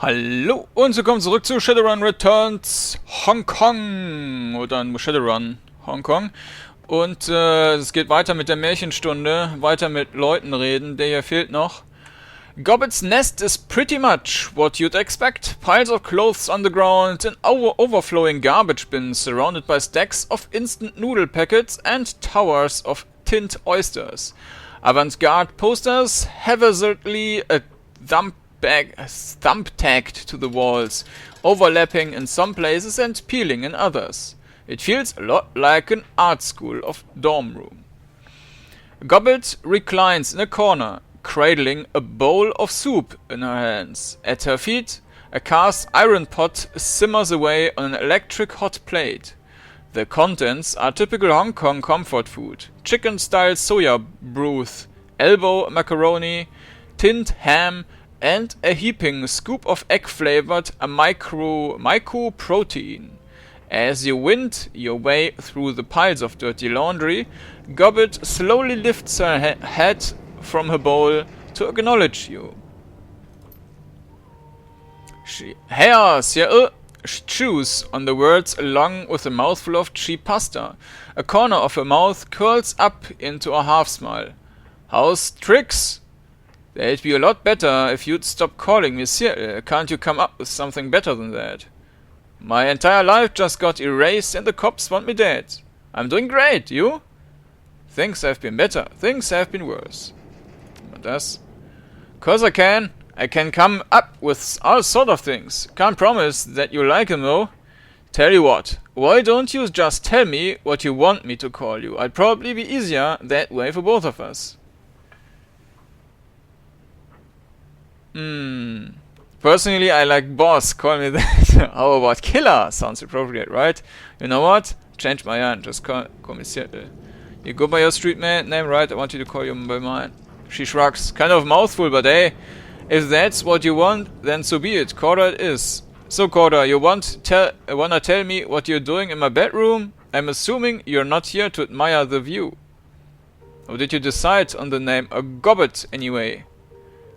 Hallo und willkommen zurück zu Shadowrun Returns Hong Kong oder Shadowrun Hong Kong. Und es geht weiter mit der Märchenstunde, weiter mit Leuten reden, der hier fehlt noch. Gobbet's nest is pretty much what you'd expect. Piles of clothes on the ground, an overflowing garbage bin surrounded by stacks of instant noodle packets and towers of tinned oysters. Avant-garde posters haphazardly thumb-tacked to the walls, overlapping in some places and peeling in others. It feels a lot like an art school of dorm room. Gobbet reclines in a corner, cradling a bowl of soup in her hands. At her feet, a cast iron pot simmers away on an electric hot plate. The contents are typical Hong Kong comfort food: chicken-style soya broth, elbow macaroni, tinned ham, and a heaping scoop of egg-flavored myco-protein. As you wind your way through the piles of dirty laundry, Gobbet slowly lifts her head from her bowl to acknowledge you. She chews on the words along with a mouthful of cheap pasta. A corner of her mouth curls up into a half-smile. How's tricks? They'd be a lot better if you'd stop calling me Cyril. Can't you come up with something better than that? My entire life just got erased and the cops want me dead. I'm doing great, you? Things have been better, things have been worse. What does? 'Cause I can come up with all sort of things. Can't promise that you like 'em though. Tell you what, why don't you just tell me what you want me to call you? I'd probably be easier that way for both of us. Personally, I like boss. Call me that. How about killer? Sounds appropriate, right? You know what? Change my mind. Just call me Cyril. You go by your street name, right? I want you to call you by mine. She shrugs. Kind of mouthful, but hey, if that's what you want, then so be it. Korda it is. So Korda, you wanna tell me what you're doing in my bedroom? I'm assuming you're not here to admire the view. Or did you decide on the name Gobbet anyway?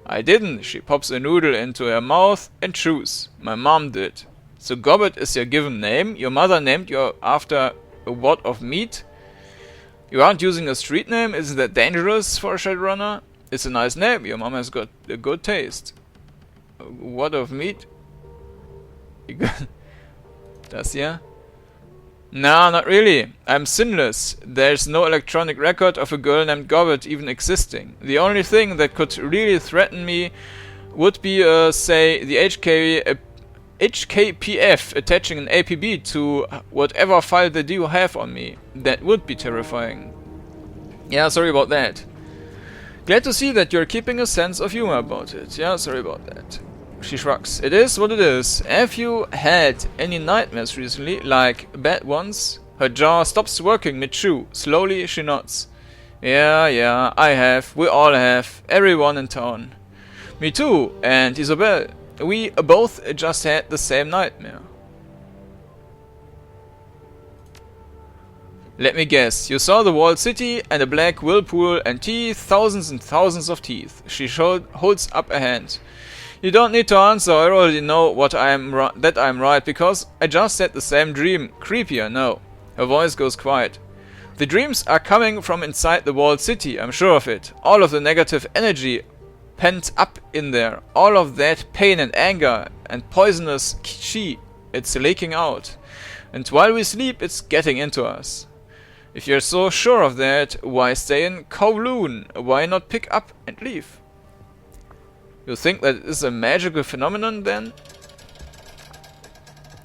I didn't. She pops a noodle into her mouth and chews. My mom did. So Gobbet is your given name? Your mother named you after a wad of meat? You aren't using a street name? Isn't that dangerous for a Shadowrunner? It's a nice name. Your mom has got a good taste. A wad of meat? Das hier? Nah, not really. I'm sinless. There's no electronic record of a girl named Gobbet even existing. The only thing that could really threaten me would be, say, the HKPF attaching an APB to whatever file they do have on me. That would be terrifying. Yeah, sorry about that. Glad to see that you're keeping a sense of humor about it. Yeah, sorry about that. She shrugs. It is what it is. Have you had any nightmares recently? Like bad ones? Her jaw stops working mid-chew. Slowly she nods. Yeah, I have. We all have. Everyone in town. Me too. And Isabel. We both just had the same nightmare. Let me guess. You saw the walled city and a black whirlpool and teeth. Thousands and thousands of teeth. She holds up a hand. You don't need to answer, I already know that I'm right, because I just had the same dream. Creepier, no. Her voice goes quiet. The dreams are coming from inside the walled city, I'm sure of it. All of the negative energy pent up in there. All of that pain and anger and poisonous chi, it's leaking out. And while we sleep, it's getting into us. If you're so sure of that, why stay in Kowloon? Why not pick up and leave? You think that is a magical phenomenon then?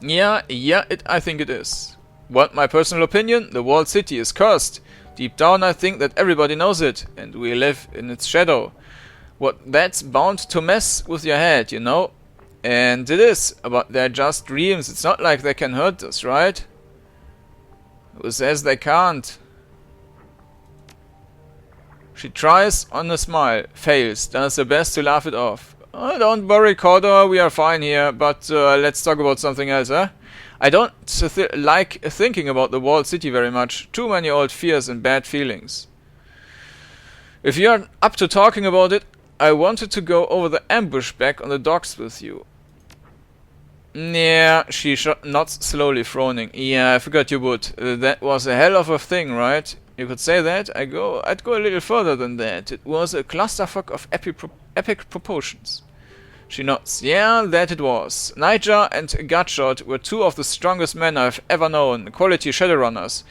Yeah, I think it is. Want my personal opinion? The walled city is cursed. Deep down I think that everybody knows it, and we live in its shadow. That's bound to mess with your head, you know? And it is, but they're just dreams. It's not like they can hurt us, right? Who says they can't? She tries on a smile, fails, does her best to laugh it off. Oh, don't worry, Korda, we are fine here, but let's talk about something else, eh? I don't like thinking about the walled city very much. Too many old fears and bad feelings. If you're up to talking about it, I wanted to go over the ambush back on the docks with you. Yeah, she nods slowly, frowning. Yeah, I forgot you would. That was a hell of a thing, right? You could say that. I'd go a little further than that. It was a clusterfuck of epic proportions. She nods. Yeah, that it was. Nightjar and Gutshot were two of the strongest men I've ever known. Quality Shadowrunners.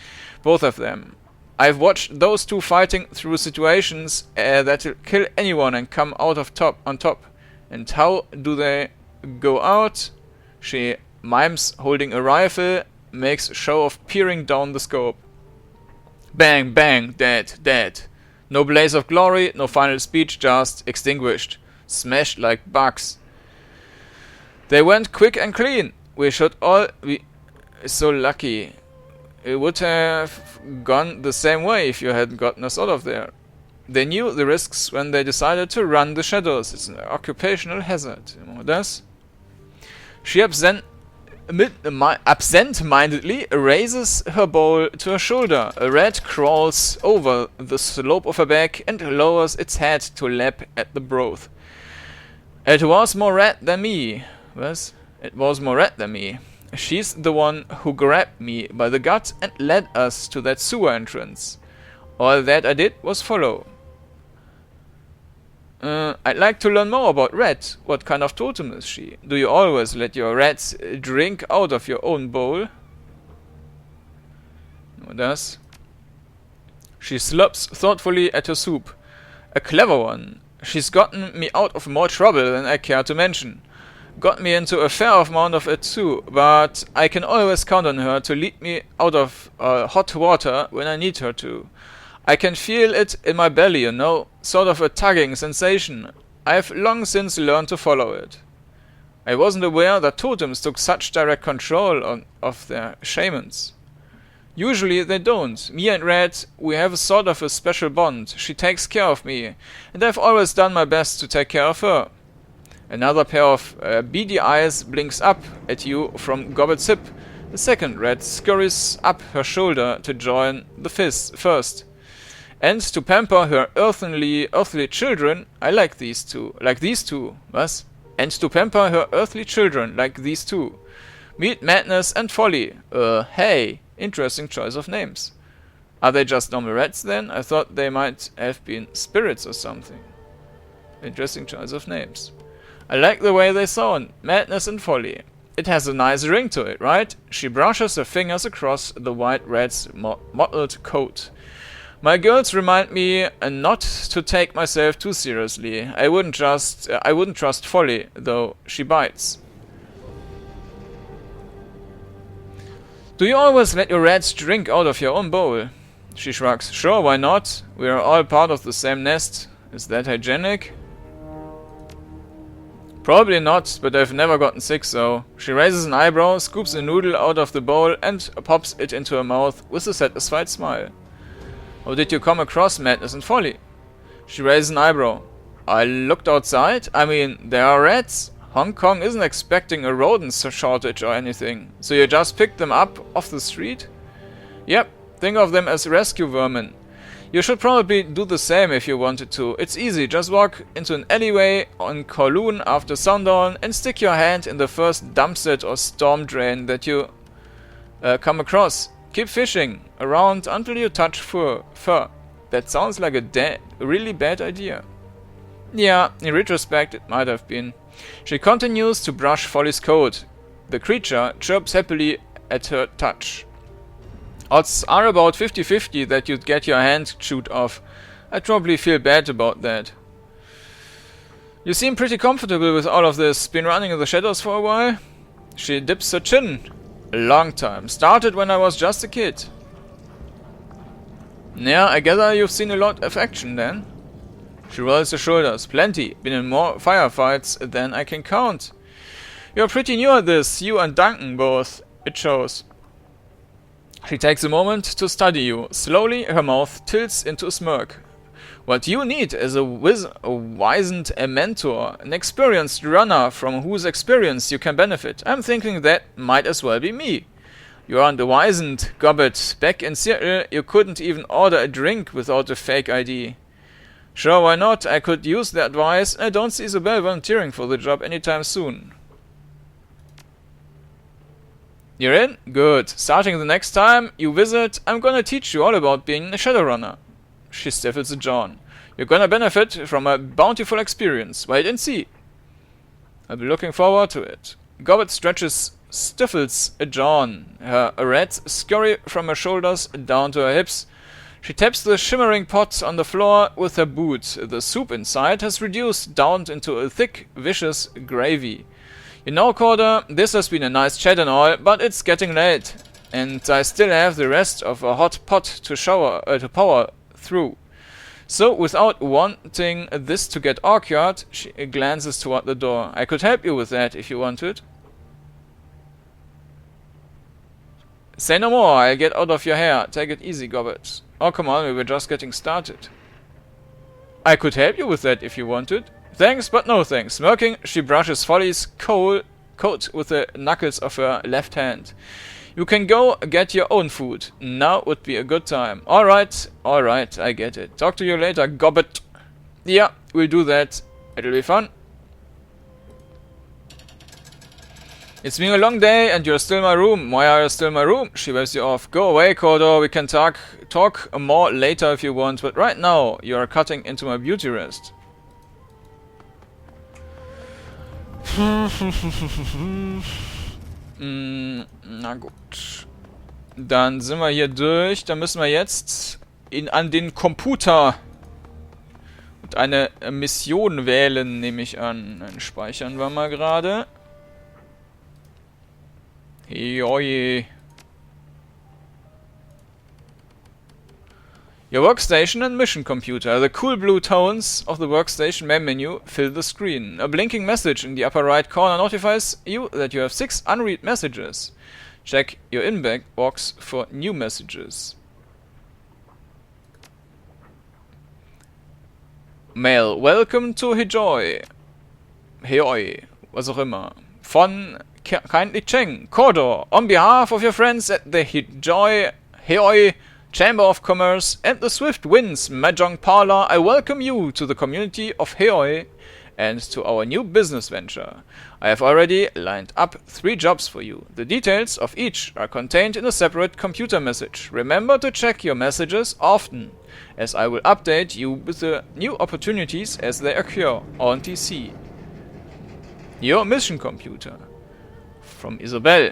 Both of them. I've watched those two fighting through situations that'll kill anyone and come out on top. And how do they go out? She mimes holding a rifle, makes show of peering down the scope. Bang, bang, dead, dead. No blaze of glory, no final speech, just extinguished. Smashed like bugs. They went quick and clean. We should all be so lucky. It would have gone the same way if you hadn't gotten us out of there. They knew the risks when they decided to run the shadows. It's an occupational hazard. You know this? She absent-mindedly raises her bowl to her shoulder. A rat crawls over the slope of her back and lowers its head to lap at the broth. It was more rat than me. What? It was more rat than me. She's the one who grabbed me by the gut and led us to that sewer entrance. All that I did was follow. I'd like to learn more about Rat. What kind of totem is she? Do you always let your rats drink out of your own bowl? No, does. She slurps thoughtfully at her soup. A clever one. She's gotten me out of more trouble than I care to mention. Got me into a fair amount of it too, but I can always count on her to lead me out of hot water when I need her to. I can feel it in my belly, you know, sort of a tugging sensation. I've long since learned to follow it. I wasn't aware that totems took such direct control of their shamans. Usually they don't. Me and Red, we have a sort of a special bond. She takes care of me, and I've always done my best to take care of her. Another pair of beady eyes blinks up at you from Gobbet's hip. The second Red scurries up her shoulder to join the first. And to pamper her earthly children, I like these two. Was? And to pamper her earthly children like these two. Meet Madness and Folly. Hey, interesting choice of names. Are they just normal rats then? I thought they might have been spirits or something. Interesting choice of names. I like the way they sound. Madness and Folly. It has a nice ring to it, right? She brushes her fingers across the white rat's mottled coat. My girls remind me not to take myself too seriously. I wouldn't trust Folly, though she bites. Do you always let your rats drink out of your own bowl? She shrugs. Sure, why not? We are all part of the same nest. Is that hygienic? Probably not, but I've never gotten sick, so. She raises an eyebrow, scoops a noodle out of the bowl, and pops it into her mouth with a satisfied smile. How did you come across Madness and Folly? She raises an eyebrow. I looked outside. I mean, there are rats. Hong Kong isn't expecting a rodent shortage or anything. So you just picked them up off the street? Yep, think of them as rescue vermin. You should probably do the same if you wanted to. It's easy, just walk into an alleyway on Kowloon after sundown and stick your hand in the first dumpset or storm drain that you come across. Keep fishing around until you touch fur. That sounds like a really bad idea. Yeah, in retrospect it might have been. She continues to brush Folly's coat. The creature chirps happily at her touch. Odds are about 50-50 that you'd get your hand chewed off. I'd probably feel bad about that. You seem pretty comfortable with all of this. Been running in the shadows for a while? She dips her chin. A long time. Started when I was just a kid. Yeah, I gather you've seen a lot of action then. She rolls her shoulders. Plenty. Been in more firefights than I can count. You're pretty new at this, you and Duncan both. It shows. She takes a moment to study you. Slowly, her mouth tilts into a smirk. What you need is a wizened mentor, an experienced runner from whose experience you can benefit. I'm thinking that might as well be me. You aren't a wizened gobbet. Back in Seattle, you couldn't even order a drink without a fake ID. Sure, why not? I could use the advice. I don't see Isabel volunteering for the job anytime soon. You're in? Good. Starting the next time you visit, I'm gonna teach you all about being a Shadowrunner. She stiffles a jaw. You're gonna benefit from a bountiful experience. Wait and see. I'll be looking forward to it. Gobbet stiffles a jaw. Her reds scurry from her shoulders down to her hips. She taps the shimmering pot on the floor with her boot. The soup inside has reduced down into a thick, vicious gravy. You know, Korda, this has been a nice chat and all, but it's getting late. And I still have the rest of a hot pot to power through. So, without wanting this to get awkward, she glances toward the door. I could help you with that if you wanted. Say no more, I'll get out of your hair. Take it easy, Gobbet. Oh, come on, we were just getting started. I could help you with that if you wanted. Thanks, but no thanks. Smirking, she brushes Folly's coat with the knuckles of her left hand. You can go get your own food. Now would be a good time. Alright, I get it. Talk to you later, Gobbet. Yeah, we'll do that. It'll be fun. It's been a long day and you're still in my room. Why are you still in my room? She waves you off. Go away, Kordanor. We can talk more later if you want, but right now you are cutting into my beauty rest. Na gut. Dann sind wir hier durch. Dann müssen wir jetzt an den Computer und eine Mission wählen, nehme ich an. Dann speichern wir mal gerade. Heoi. Your workstation and mission computer. The cool blue tones of the workstation main menu fill the screen. A blinking message in the upper right corner notifies you that you have 6 unread messages. Check your inbox for new messages. Mail. Welcome to Heoi. Heoi. Was auch immer. Von Kindly Cheng. Kordanor. On behalf of your friends at the Heoi Chamber of Commerce and the Swift Winds Mahjong Parlor, I welcome you to the community of Heoi and to our new business venture. I have already lined up 3 jobs for you. The details of each are contained in a separate computer message. Remember to check your messages often, as I will update you with the new opportunities as they occur on TC. Your mission computer. From Isabel.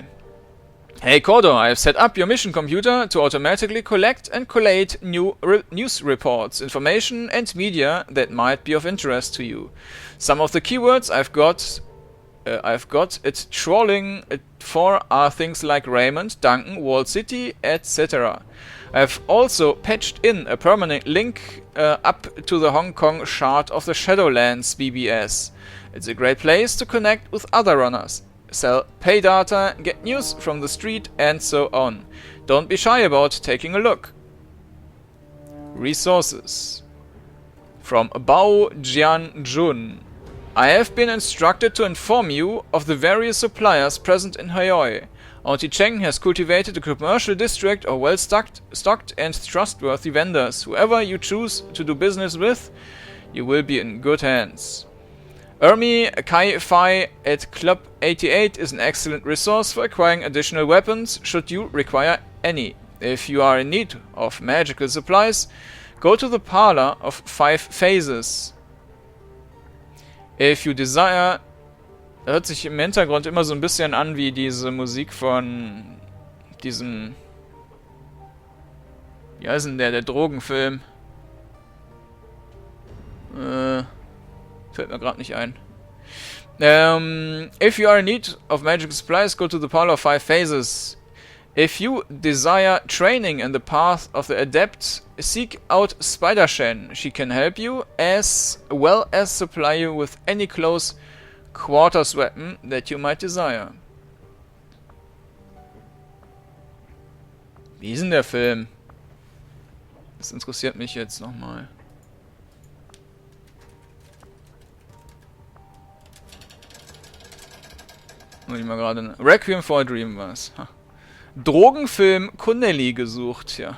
Hey Kordanor, I have set up your mission computer to automatically collect and collate news reports, information and media that might be of interest to you. Some of the keywords I've got it trawling for are things like Raymond, Duncan, Walled City, etc. I've also patched in a permanent link up to the Hong Kong chart of the Shadowlands BBS. It's a great place to connect with other runners. Sell pay data, get news from the street, and so on. Don't be shy about taking a look. Resources. From Bao Jian Jun. I have been instructed to inform you of the various suppliers present in Heoi. Auntie Cheng has cultivated a commercial district of well-stocked and trustworthy vendors. Whoever you choose to do business with, you will be in good hands. Ermi Kai Fai at Club 88 is an excellent resource for acquiring additional weapons should you require any. If you are in need of magical supplies, go to the Parlor of 5 Phases. If you desire... Hört sich im Hintergrund immer so ein bisschen an wie diese Musik von diesem... Wie heißt denn der Drogenfilm? Fällt mir gerade nicht ein. If you are in need of magical supplies, go to the Parlor of 5 Phases. If you desire training in the path of the adept, seek out Spider Shen. She can help you as well as supply you with any close quarters weapon that you might desire. Wie ist denn der Film? Das interessiert mich jetzt nochmal. Muss ich mal gerade... Requiem for a Dream war's. Drogenfilm Connelly gesucht, ja.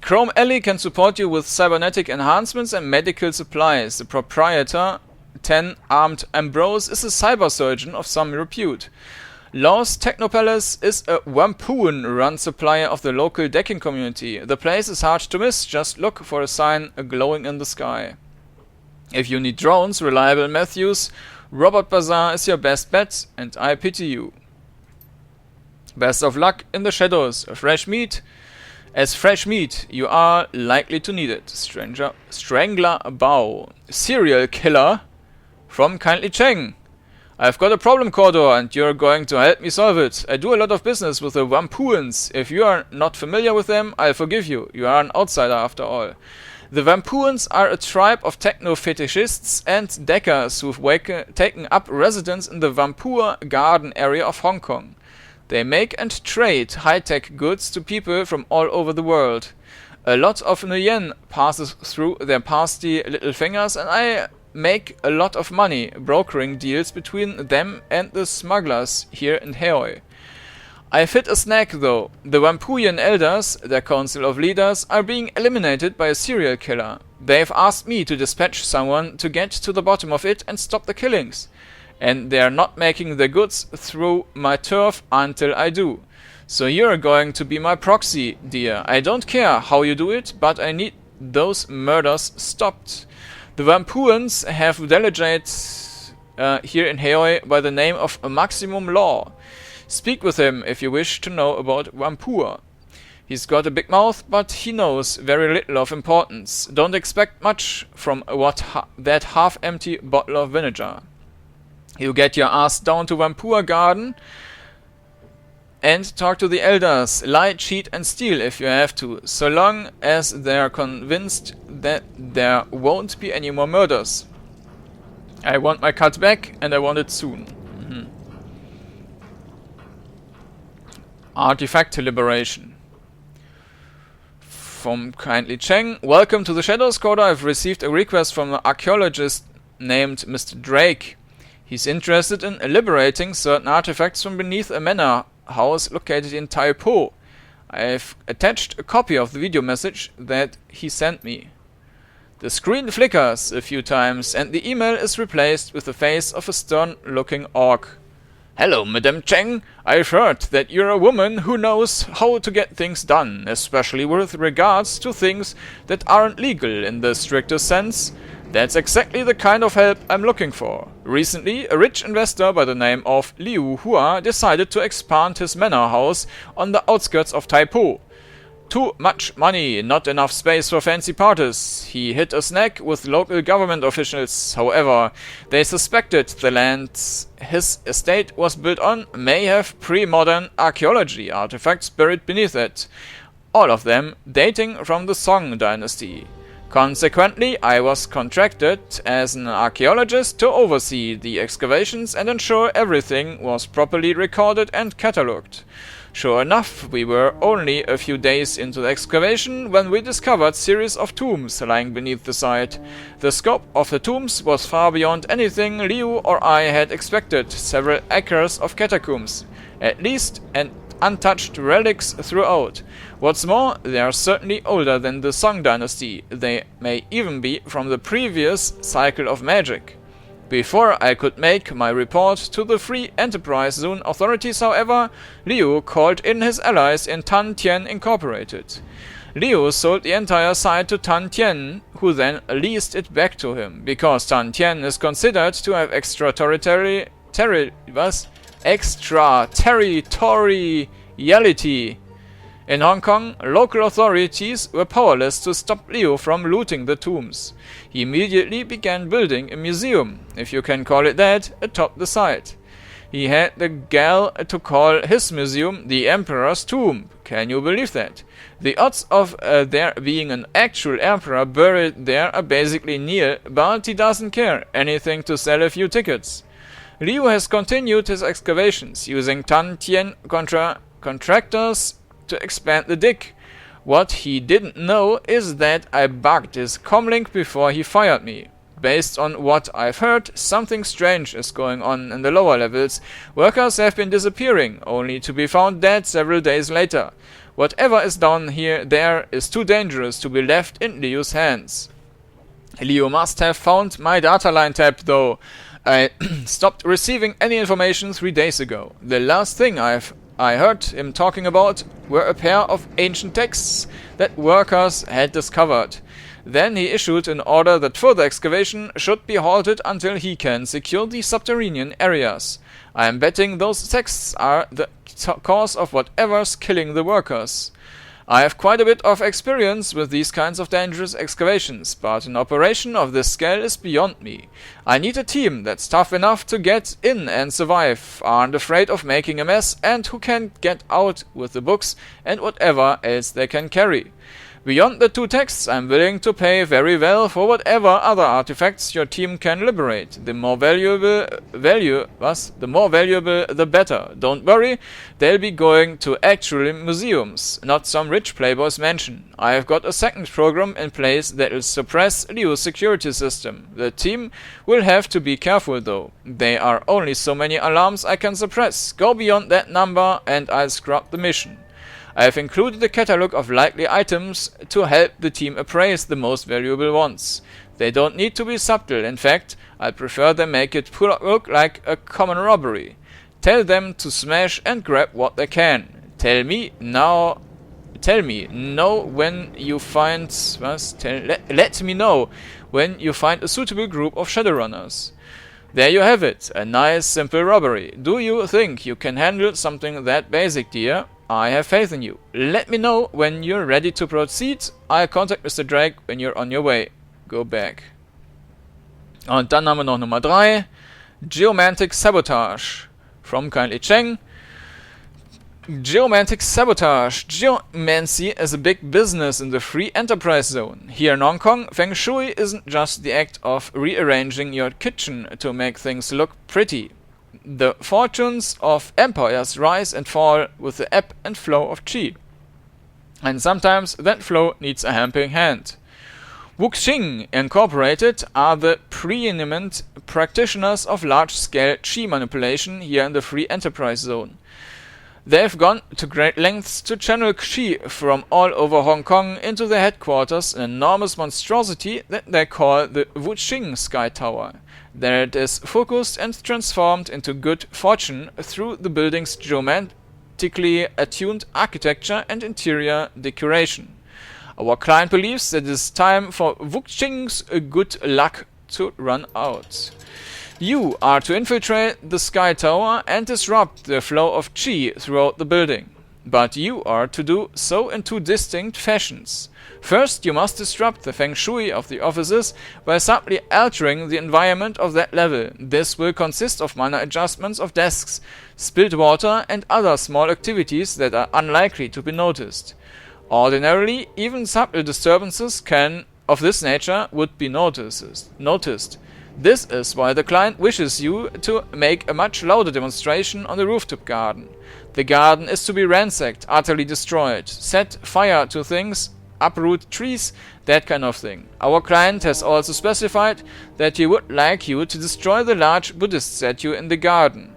Chrome Alley can support you with cybernetic enhancements and medical supplies. The proprietor 10 armed Ambrose is a cyber surgeon of some repute. Law's Technopalace is a Wampoon-run supplier of the local decking community. The place is hard to miss, just look for a sign glowing in the sky. If you need drones, reliable Matthews, Robot Bazaar is your best bet, and I pity you. Best of luck in the shadows. As fresh meat, you are likely to need it. Strangler Bao. Serial killer from Kindly Cheng. I've got a problem, Kordanor, and you're going to help me solve it. I do a lot of business with the Wampoons. If you are not familiar with them, I'll forgive you. You are an outsider after all. The Wampoons are a tribe of techno-fetishists and deckers who've taken up residence in the Wampur Garden area of Hong Kong. They make and trade high-tech goods to people from all over the world. A lot of Nguyen passes through their pasty little fingers, and I make a lot of money brokering deals between them and the smugglers here in Heoi. I fit a snag though. The Wampuyan elders, their council of leaders, are being eliminated by a serial killer. They've asked me to dispatch someone to get to the bottom of it and stop the killings. And they're not making the goods through my turf until I do. So you're going to be my proxy, dear. I don't care how you do it, but I need those murders stopped. The Wampuans have delegated here in Heoi by the name of Maximum Law. Speak with him if you wish to know about Wampur. He's got a big mouth, but he knows very little of importance. Don't expect much from that half-empty bottle of vinegar. You get your ass down to Wampur Garden and talk to the elders. Lie, cheat and steal if you have to, so long as they're convinced that there won't be any more murders. I want my cut back, and I want it soon. Artifact liberation. From Kindly Cheng. Welcome to the Shadows Quarter. I've received a request from an archaeologist named Mr. Drake. He's interested in liberating certain artifacts from beneath a manor house located in Teil. I've attached a copy of the video message that he sent me. The screen flickers a few times and the email is replaced with the face of a stern-looking orc. Hello, Madame Cheng. I've heard that you're a woman who knows how to get things done, especially with regards to things that aren't legal in the strictest sense. That's exactly the kind of help I'm looking for. Recently, a rich investor by the name of Liu Hua decided to expand his manor house on the outskirts of Taipo. Too much money, not enough space for fancy parties. He hit a snag with local government officials. However, they suspected the land his estate was built on may have pre-modern archaeology artifacts buried beneath it. All of them dating from the Song dynasty. Consequently, I was contracted as an archaeologist to oversee the excavations and ensure everything was properly recorded and catalogued. Sure enough, we were only a few days into the excavation when we discovered series of tombs lying beneath the site. The scope of the tombs was far beyond anything Liu or I had expected. Several acres of catacombs, at least, and untouched relics throughout. What's more, they are certainly older than the Song dynasty. They may even be from the previous cycle of magic. Before I could make my report to the Free Enterprise Zone authorities, however, Liu called in his allies in Tan Tien Incorporated. Liu sold the entire site to Tan Tien, who then leased it back to him, because Tan Tien is considered to have extraterritoriality in Hong Kong. Local authorities were powerless to stop Liu from looting the tombs. He immediately began building a museum, if you can call it that, atop the site. He had the gall to call his museum the Emperor's Tomb. Can you believe that? The odds of there being an actual emperor buried there are basically nil, but he doesn't care. Anything to sell a few tickets. Liu has continued his excavations, using Tan Tien contractors to expand the dig. What he didn't know is that I bugged his comlink before he fired me. Based on what I've heard, something strange is going on in the lower levels. Workers have been disappearing, only to be found dead several days later. Whatever is down there is too dangerous to be left in Liu's hands. Leo must have found my data line tab though. I stopped receiving any information 3 days ago. The last thing I heard him talking about were a pair of ancient texts that workers had discovered. Then he issued an order that further excavation should be halted until he can secure the subterranean areas. I am betting those texts are the cause of whatever's killing the workers. I have quite a bit of experience with these kinds of dangerous excavations, but an operation of this scale is beyond me. I need a team that's tough enough to get in and survive, aren't afraid of making a mess, and who can get out with the books and whatever else they can carry. Beyond the 2 texts, I'm willing to pay very well for whatever other artifacts your team can liberate. The more valuable the better. Don't worry, they'll be going to actual museums, not some rich playboy's mansion. I have got a second program in place that'll suppress Leo's security system. The team will have to be careful though. There are only so many alarms I can suppress. Go beyond that number and I'll scrub the mission. I have included a catalog of likely items to help the team appraise the most valuable ones. They don't need to be subtle, in fact, I prefer they make it look like a common robbery. Tell them to smash and grab what they can. Let me know when you find a suitable group of Shadowrunners. There you have it, a nice simple robbery. Do you think you can handle something that basic, dear? I have faith in you. Let me know when you're ready to proceed. I'll contact Mr. Drake when you're on your way. Go back. Und dann haben wir noch Nummer 3. Geomantic Sabotage. From kindly Cheng. Geomantic Sabotage. Geomancy is a big business in the free enterprise zone. Here in Hong Kong, Feng Shui isn't just the act of rearranging your kitchen to make things look pretty. The fortunes of empires rise and fall with the ebb and flow of qi. And sometimes that flow needs a helping hand. Wuxing Incorporated are the preeminent practitioners of large-scale qi manipulation here in the free enterprise zone. They've gone to great lengths to channel qi from all over Hong Kong into their headquarters, an enormous monstrosity that they call the Wuxing Sky Tower. There it is focused and transformed into good fortune through the building's geomantically attuned architecture and interior decoration. Our client believes that it is time for Wuxing's good luck to run out. You are to infiltrate the Sky Tower and disrupt the flow of qi throughout the building. But you are to do so in 2 distinct fashions. First, you must disrupt the feng shui of the offices by subtly altering the environment of that level. This will consist of minor adjustments of desks, spilled water, and other small activities that are unlikely to be noticed. Ordinarily, even subtle disturbances of this nature would be noticed. This is why the client wishes you to make a much louder demonstration on the rooftop garden. The garden is to be ransacked, utterly destroyed, set fire to things, uproot trees, that kind of thing. Our client has also specified that he would like you to destroy the large Buddhist statue in the garden.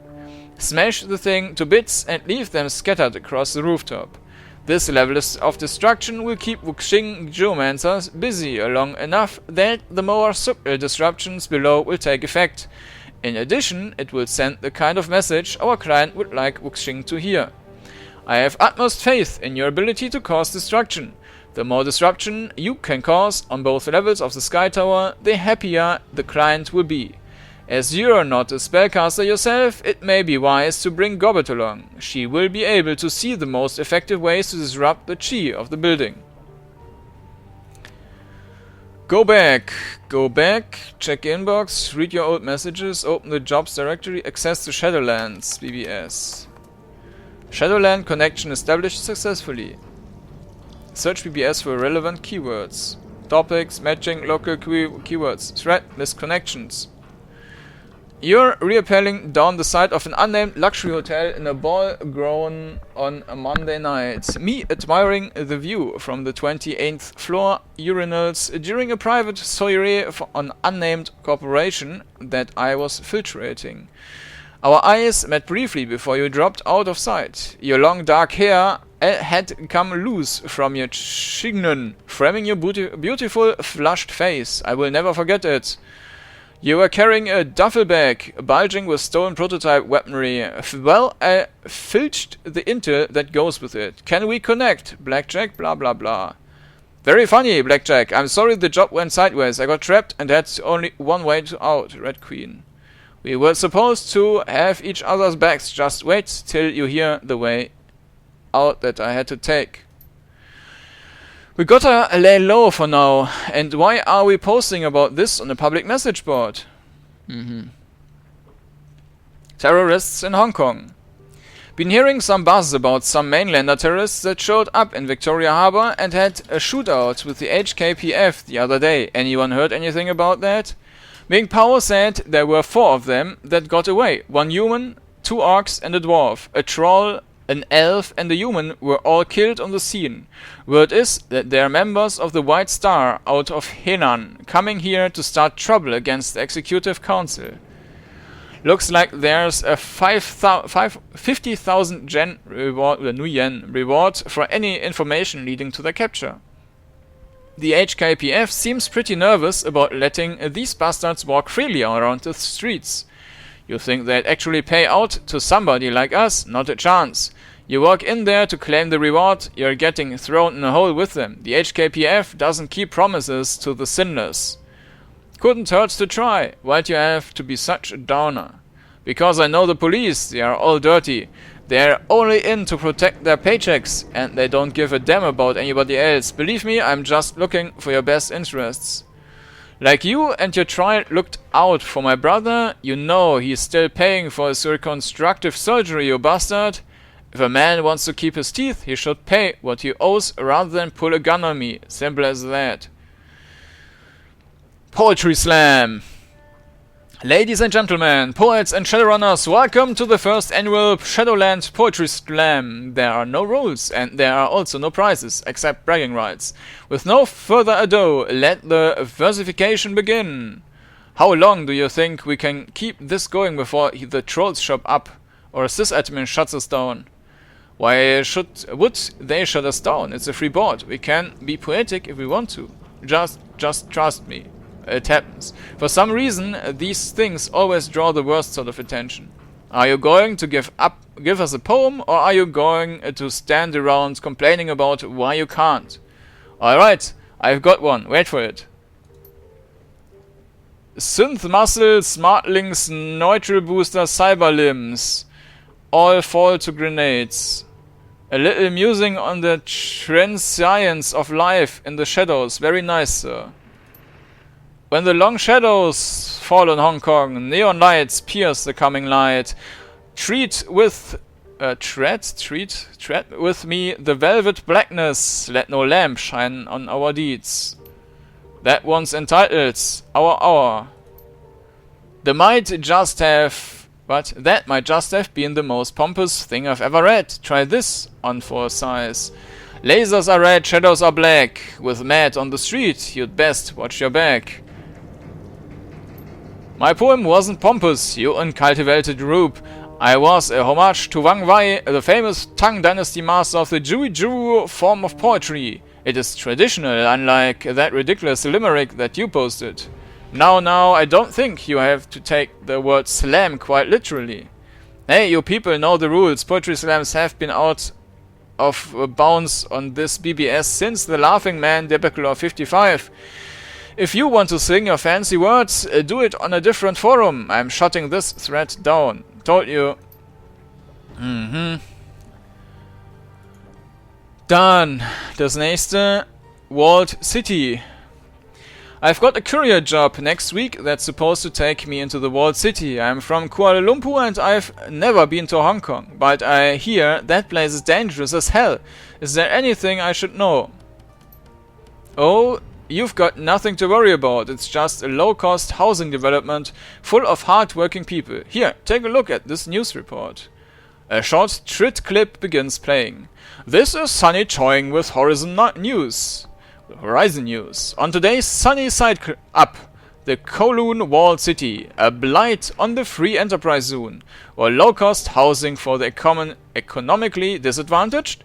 Smash the thing to bits and leave them scattered across the rooftop. This level of destruction will keep Wuxing geomancers busy long enough that the more subtle disruptions below will take effect. In addition, it will send the kind of message our client would like Wuxing to hear. I have utmost faith in your ability to cause destruction. The more disruption you can cause on both levels of the Sky Tower, the happier the client will be. As you're not a spellcaster yourself, it may be wise to bring Gobbet along. She will be able to see the most effective ways to disrupt the qi of the building. Go back, check inbox, read your old messages, open the jobs directory, access the Shadowlands, BBS. Shadowland connection established successfully. Search BBS for relevant keywords. Topics, matching, local keywords, threat, list connections. You're rappelling down the side of an unnamed luxury hotel in a ball grown on a Monday night. Me admiring the view from the 28th floor urinals during a private soiree for an unnamed corporation that I was filtrating. Our eyes met briefly before you dropped out of sight. Your long dark hair had come loose from your chignon, framing your beautiful flushed face. I will never forget it. You were carrying a duffel bag, bulging with stolen prototype weaponry. Well, I filched the intel that goes with it. Can we connect? Blackjack, blah blah blah. Very funny, Blackjack. I'm sorry the job went sideways. I got trapped and had only one way out, Red Queen. We were supposed to have each other's backs. Just wait till you hear the way out that I had to take. We gotta lay low for now. And why are we posting about this on a public message board? Terrorists in Hong Kong. Been hearing some buzz about some mainlander terrorists that showed up in Victoria Harbour and had a shootout with the HKPF the other day. Anyone heard anything about that? Ming Pao said there were 4 of them that got away. 1 human, 2 orcs and a dwarf. A troll, an elf and a human were all killed on the scene. Word is that they are members of the White Star out of Henan, coming here to start trouble against the Executive Council. Looks like there's a 50,000 yen reward for any information leading to their capture. The HKPF seems pretty nervous about letting these bastards walk freely around the streets. You think they'd actually pay out to somebody like us? Not a chance. You walk in there to claim the reward, you're getting thrown in a hole with them. The HKPF doesn't keep promises to the sinless. Couldn't hurt to try. Why'd you have to be such a downer? Because I know the police, they are all dirty. They're only in to protect their paychecks, and they don't give a damn about anybody else. Believe me, I'm just looking for your best interests. Like you and your trial looked out for my brother, you know he's still paying for his reconstructive surgery, you bastard. If a man wants to keep his teeth, he should pay what he owes rather than pull a gun on me. Simple as that. Poetry Slam. Ladies and gentlemen, poets and shadowrunners, welcome to the first annual Shadowland Poetry Slam. There are no rules and there are also no prizes, except bragging rights. With no further ado, let the versification begin. How long do you think we can keep this going before the trolls show up, or sysadmin shuts us down? Why would they shut us down? It's a free board. We can be poetic if we want to. Just trust me. It happens. For some reason, these things always draw the worst sort of attention. Are you going to give us a poem, or are you going to stand around complaining about why you can't? Alright, I've got one. Wait for it. Synth muscle, smartlings, neutral booster, cyber limbs. All fall to grenades. A little musing on the transience of life in the shadows. Very nice, sir. When the long shadows fall on Hong Kong, neon lights pierce the coming light. Treat with me the velvet blackness. Let no lamp shine on our deeds. That one's entitled Our Hour. That might just have been the most pompous thing I've ever read. Try this on for size. Lasers are red, shadows are black. With Matt on the street, you'd best watch your back. My poem wasn't pompous, you uncultivated rube. I was a homage to Wang Wei, the famous Tang Dynasty master of the Juru form of poetry. It is traditional, unlike that ridiculous limerick that you posted. Now, I don't think you have to take the word slam quite literally. Hey, you people know the rules. Poetry slams have been out of bounds on this BBS since the Laughing Man debacle of 55. If you want to sing your fancy words, do it on a different forum. I'm shutting this thread down. Told you. Dann, das nächste, Walled City. I've got a courier job next week that's supposed to take me into the Walled City. I'm from Kuala Lumpur and I've never been to Hong Kong, but I hear that place is dangerous as hell. Is there anything I should know? Oh, you've got nothing to worry about. It's just a low-cost housing development full of hard-working people. Here, take a look at this news report. A short trit clip begins playing. This is Sunny Choing with Horizon News. On today's sunny side up, the Kowloon Walled City, a blight on the free enterprise zone, or low-cost housing for the economically disadvantaged?